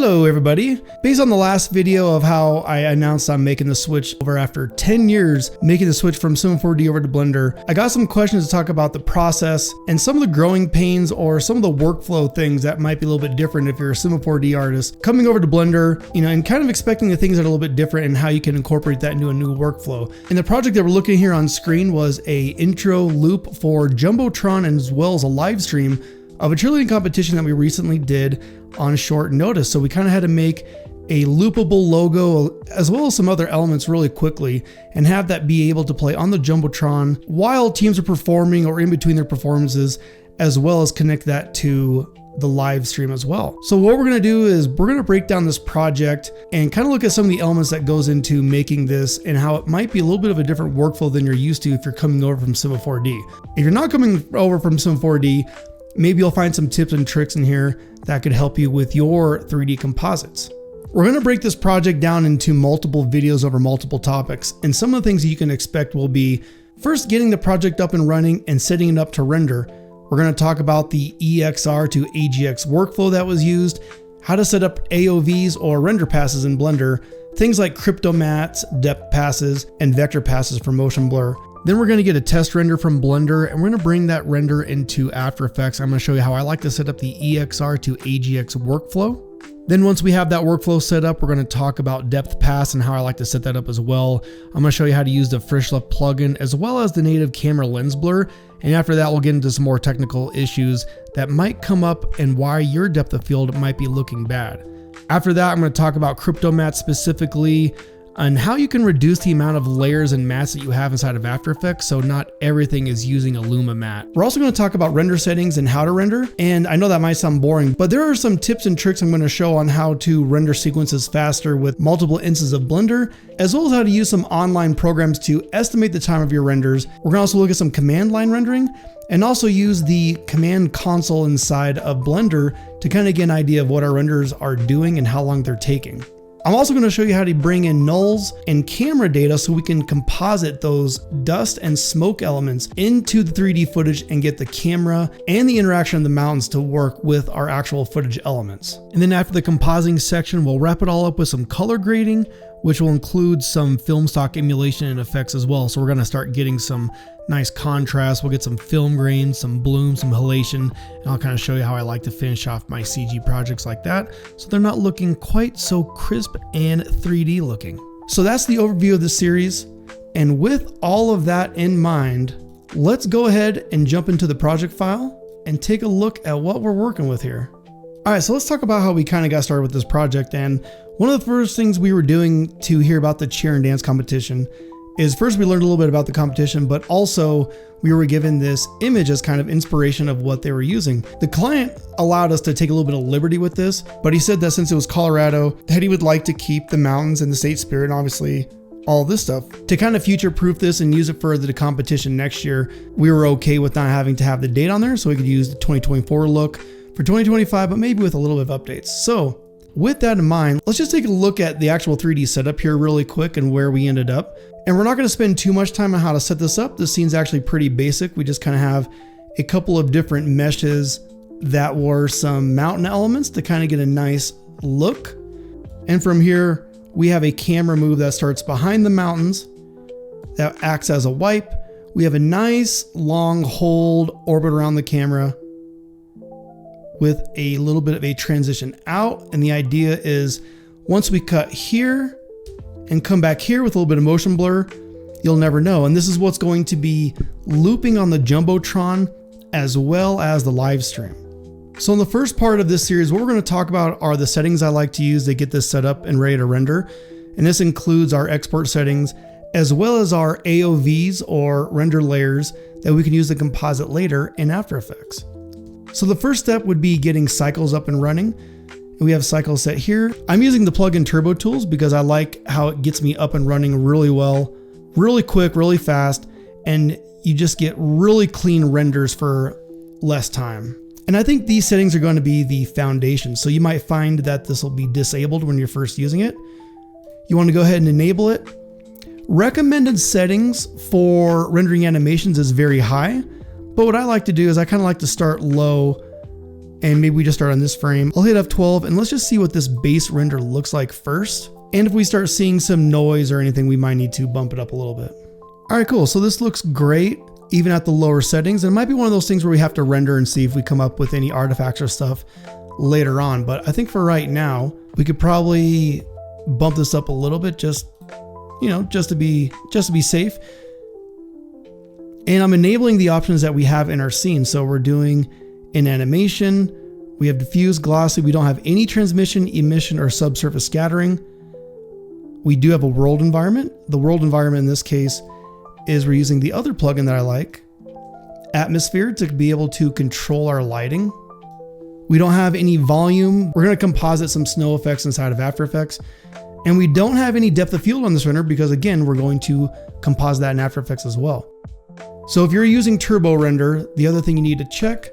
Hello everybody. Based on the last video of how I announced I'm making the switch over after 10 years, making the switch from Cinema 4D over to Blender, I got some questions to talk about the process and some of the growing pains or some of the workflow things that might be a little bit different if you're a Cinema 4D artist coming over to Blender, and kind of expecting the things that are a little bit different and how you can incorporate that into a new workflow. And the project that we're looking at here on screen was a intro loop for Jumbotron as well as a live stream of a cheerleading competition that we recently did on short notice. So we kind of had to make a loopable logo as well as some other elements really quickly and have that be able to play on the Jumbotron while teams are performing or in between their performances, as well as connect that to the live stream as well. So what we're going to do is we're going to break down this project and kind of look at some of the elements that goes into making this and how it might be a little bit of a different workflow than you're used to if you're coming over from Cinema 4D. If you're not coming over from Cinema 4D, maybe you'll find some tips and tricks in here that could help you with your 3D composites. We're going to break this project down into multiple videos over multiple topics, and some of the things that you can expect will be first getting the project up and running and setting it up to render. We're going to talk about the EXR to AGX workflow that was used, how to set up AOVs or render passes in Blender, things like crypto mats, depth passes, and vector passes for motion blur. Then we're going to get a test render from Blender and we're going to bring that render into After Effects. I'm going to show you how I like to set up the EXR to AGX workflow. Then once we have that workflow set up, we're going to talk about depth pass and how I like to set that up as well. I'm going to show you how to use the Frisch Left plugin as well as the native camera lens blur. And after that, we'll get into some more technical issues that might come up and why your depth of field might be looking bad. After that, I'm going to talk about crypto mats specifically, and how you can reduce the amount of layers and mats that you have inside of After Effects so not everything is using a Luma mat. We're also going to talk about render settings and how to render, and I know that might sound boring, but there are some tips and tricks I'm going to show on how to render sequences faster with multiple instances of Blender, as well as how to use some online programs to estimate the time of your renders. We're going to also look at some command line rendering and also use the command console inside of Blender to kind of get an idea of what our renders are doing and how long they're taking. I'm also going to show you how to bring in nulls and camera data so we can composite those dust and smoke elements into the 3D footage and get the camera and the interaction of the mountains to work with our actual footage elements. And then after the compositing section, we'll wrap it all up with some color grading, which will include some film stock emulation and effects as well. So we're going to start getting some nice contrast. We'll get some film grain, some bloom, some halation, and I'll kind of show you how I like to finish off my CG projects like that, so they're not looking quite so crisp and 3D looking. So that's the overview of the series. And with all of that in mind, let's go ahead and jump into the project file and take a look at what we're working with here. All right, so let's talk about how we kind of got started with this project. And one of the first things we were doing to hear about the cheer and dance competition is first we learned a little bit about the competition, but also we were given this image as kind of inspiration of what they were using. The client allowed us to take a little bit of liberty with this, but he said that since it was Colorado, that he would like to keep the mountains and the state spirit and obviously all this stuff. To kind of future-proof this and use it for the competition next year, we were okay with not having to have the date on there, so we could use the 2024 look for 2025, but maybe with a little bit of updates. So with that in mind, let's just take a look at the actual 3D setup here really quick and where we ended up. And we're not going to spend too much time on how to set this up. This scene's actually pretty basic. We just kind of have a couple of different meshes that were some mountain elements to kind of get a nice look. And from here, we have a camera move that starts behind the mountains that acts as a wipe. We have a nice long hold orbit around the camera with a little bit of a transition out. And the idea is once we cut here and come back here with a little bit of motion blur, you'll never know. And this is what's going to be looping on the Jumbotron as well as the live stream. So in the first part of this series, what we're going to talk about are the settings I like to use to get this set up and ready to render. And this includes our export settings as well as our AOVs or render layers that we can use to composite later in After Effects. So the first step would be getting cycles up and running. We have cycles set here. I'm using the plugin Turbo Tools because I like how it gets me up and running really well, really quick, really fast, and you just get really clean renders for less time. And I think these settings are going to be the foundation. So you might find that this will be disabled when you're first using it. You want to go ahead and enable it. Recommended settings for rendering animations is very high, but what I like to do is I kind of like to start low And maybe we just start on this frame. I'll hit F12 and let's just see what this base render looks like first. And if we start seeing some noise or anything, we might need to bump it up a little bit. All right, cool. So this looks great, even at the lower settings. And it might be one of those things where we have to render and see if we come up with any artifacts or stuff later on. But I think for right now, we could probably bump this up a little bit, just to be safe. And I'm enabling the options that we have in our scene. So we're doing an animation, we have diffuse, glossy, we don't have any transmission, emission, or subsurface scattering. We do have a world environment. The world environment in this case is we're using the other plugin that I like, Atmosphere, to be able to control our lighting. We don't have any volume. We're going to composite some snow effects inside of After Effects. And we don't have any depth of field on this render because, again, we're going to composite that in After Effects as well. So if you're using Turbo Render, the other thing you need to check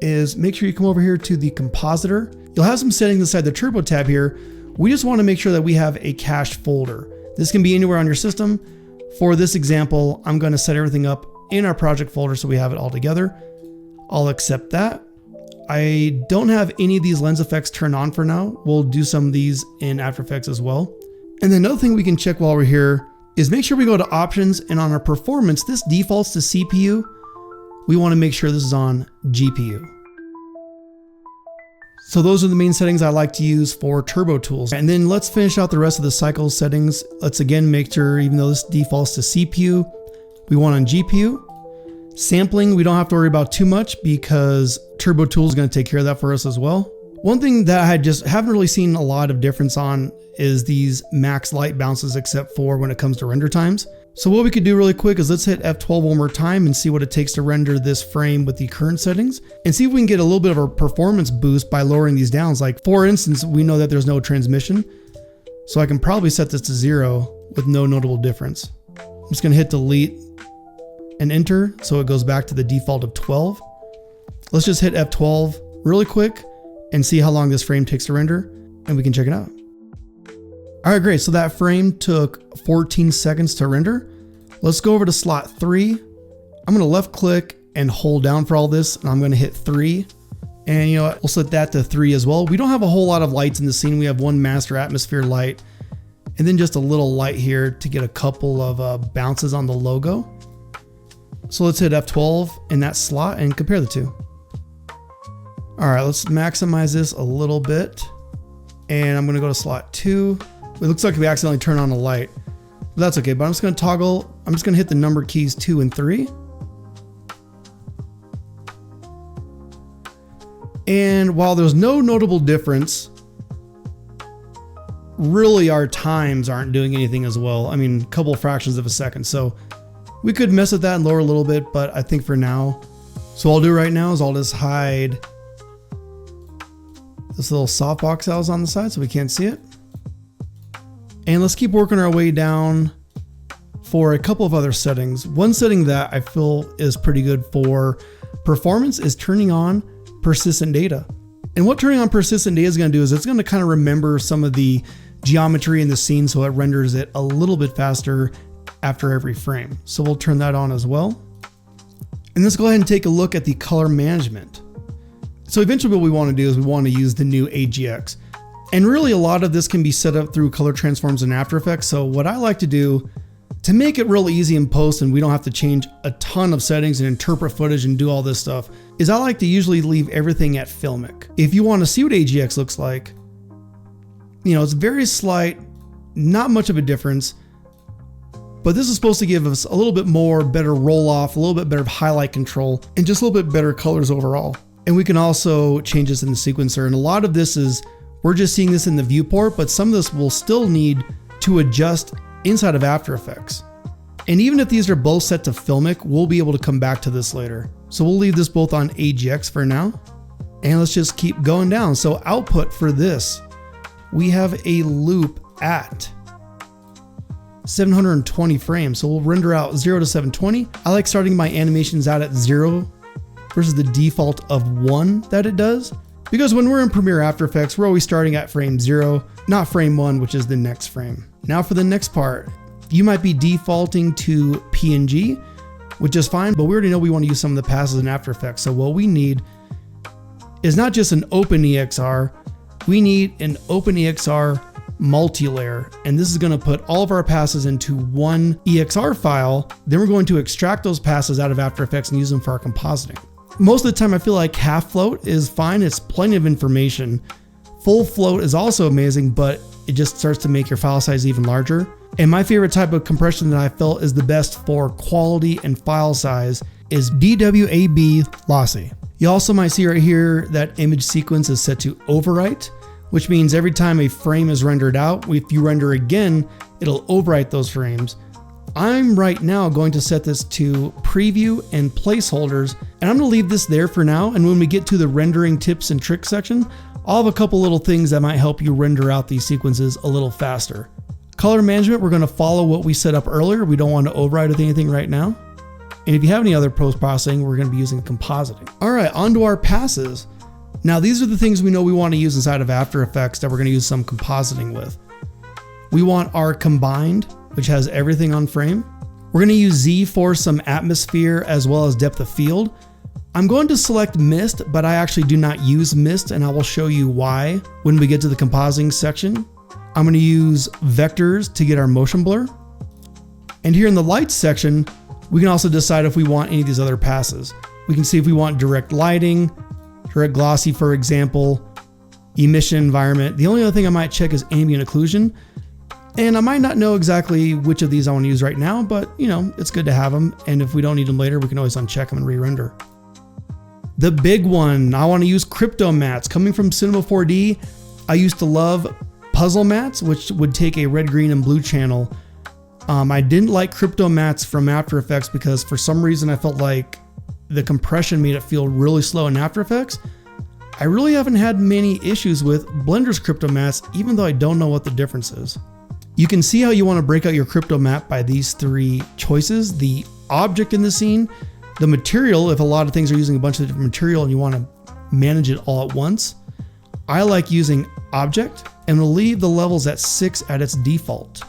is make sure you come over here to the compositor. You'll have some settings inside the Turbo tab here. We just want to make sure that we have a cached folder. This can be anywhere on your system. For this example, I'm going to set everything up in our project folder so we have it all together. I'll accept that. I don't have any of these lens effects turned on for now. We'll do some of these in After Effects as well. And then another thing we can check while we're here is make sure we go to options, and on our performance, this defaults to CPU. We want to make sure this is on GPU. So those are the main settings I like to use for turbo tools. And then let's finish out the rest of the cycle settings. Let's again make sure, even though this defaults to CPU, we want on GPU. Sampling, we don't have to worry about too much because Turbo Tool is going to take care of that for us as well. One thing that I haven't really seen a lot of difference on is these max light bounces, except for when it comes to render times. So what we could do really quick is let's hit F12 one more time and see what it takes to render this frame with the current settings and see if we can get a little bit of a performance boost by lowering these downs. Like for instance, we know that there's no transmission, so I can probably set this to 0 with no notable difference. I'm just gonna hit delete and enter so it goes back to the default of 12. Let's just hit F12 really quick and see how long this frame takes to render, and we can check it out. All right, great. So that frame took 14 seconds to render. Let's go over to slot 3. I'm going to left click and hold down for all this, and I'm going to hit 3. And you know what? We'll set that to 3 as well. We don't have a whole lot of lights in the scene. We have one master atmosphere light, and then just a little light here to get a couple of bounces on the logo. So let's hit F12 in that slot and compare the two. All right, let's maximize this a little bit. And I'm going to go to slot 2. It looks like we accidentally turned on a light, but that's okay. But I'm just going to toggle. I'm just going to hit the number keys 2 and 3. And while there's no notable difference, really our times aren't doing anything as well. I mean, a couple of fractions of a second. So we could mess with that and lower a little bit, but I think for now, so what I'll do right now is I'll just hide this little softbox that was on the side so we can't see it. And let's keep working our way down for a couple of other settings. One setting that I feel is pretty good for performance is turning on persistent data. And what turning on persistent data is going to do is it's going to kind of remember some of the geometry in the scene so it renders it a little bit faster after every frame. So we'll turn that on as well. And let's go ahead and take a look at the color management. So eventually what we want to do is we want to use the new AGX. And really a lot of this can be set up through color transforms in After Effects. So what I like to do to make it real easy in post and we don't have to change a ton of settings and interpret footage and do all this stuff is I like to usually leave everything at Filmic. If you want to see what AGX looks like, you know, it's very slight, not much of a difference, but this is supposed to give us a little bit more better roll off, a little bit better highlight control, and just a little bit better colors overall. And we can also change this in the sequencer. And a lot of this is, we're just seeing this in the viewport, but some of this will still need to adjust inside of After Effects. And even if these are both set to Filmic, we'll be able to come back to this later. So we'll leave this both on AGX for now. And let's just keep going down. So output for this, we have a loop at 720 frames. So we'll render out 0 to 720. I like starting my animations out at 0 versus the default of 1 that it does. Because when we're in Premiere After Effects, we're always starting at frame 0, not frame 1, which is the next frame. Now for the next part, you might be defaulting to PNG, which is fine, but we already know we want to use some of the passes in After Effects. So what we need is not just an open EXR, we need an open EXR multi-layer, and this is going to put all of our passes into one EXR file. Then we're going to extract those passes out of After Effects and use them for our compositing. Most of the time I feel like half float is fine. It's plenty of information. Full float is also amazing, but it just starts to make your file size even larger. And my favorite type of compression that I felt is the best for quality and file size is DWAB lossy. You also might see right here that image sequence is set to overwrite, which means every time a frame is rendered out, if you render again, it'll overwrite those frames. I'm right now going to set this to preview and placeholders, and I'm gonna leave this there for now. And when we get to the rendering tips and tricks section, I'll have a couple little things that might help you render out these sequences a little faster. Color management, we're gonna follow what we set up earlier. We don't want to override with anything right now. And if you have any other post-processing, we're gonna be using compositing. All right, onto our passes. Now these are the things we know we want to use inside of After Effects that we're going to use some compositing with. We want our combined, which has everything on frame. We're going to use Z for some atmosphere as well as depth of field. I'm going to select mist, but I actually do not use mist, and I will show you why when we get to the compositing section. I'm going to use vectors to get our motion blur. And here in the lights section, we can also decide if we want any of these other passes. We can see if we want direct lighting, direct glossy, for example, emission environment. The only other thing I might check is ambient occlusion. And I might not know exactly which of these I want to use right now, but you know, it's good to have them. And if we don't need them later, we can always uncheck them and re-render. The big one, I want to use crypto mats. Coming from Cinema 4D, I used to love puzzle mats, which would take a red, green, and blue channel. I didn't like crypto mats from After Effects because for some reason I felt like the compression made it feel really slow in After Effects. I really haven't had many issues with Blender's crypto mats, even though I don't know what the difference is. You can see how you want to break out your crypto map by these three choices: the object in the scene, the material, if a lot of things are using a bunch of different material and you want to manage it all at once. I like using object, and we'll leave the levels at 6 at its default.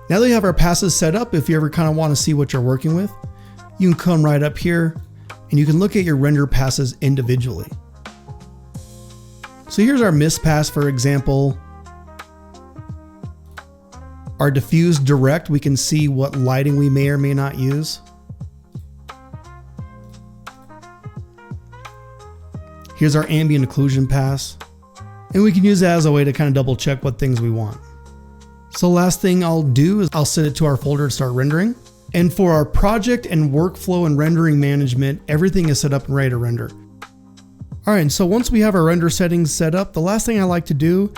Now that we have our passes set up, if you ever kind of want to see what you're working with, you can come right up here and you can look at your render passes individually. So here's our mist pass, for example. Our diffuse direct, we can see what lighting we may or may not use. Here's our ambient occlusion pass. And we can use that as a way to kind of double check what things we want. So last thing I'll do is I'll set it to our folder to start rendering. And for our project and workflow and rendering management, everything is set up and ready to render. All right, so once we have our render settings set up, the last thing I like to do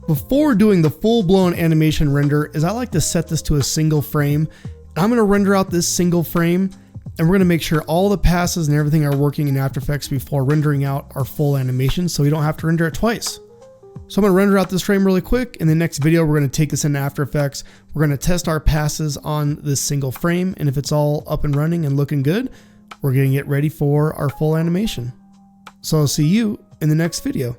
before doing the full-blown animation render is I like to set this to a single frame. I'm gonna render out this single frame, and we're gonna make sure all the passes and everything are working in After Effects before rendering out our full animation so we don't have to render it twice. So I'm gonna render out this frame really quick. In the next video, we're gonna take this into After Effects. We're gonna test our passes on this single frame, and if it's all up and running and looking good, we're gonna get ready for our full animation. So I'll see you in the next video.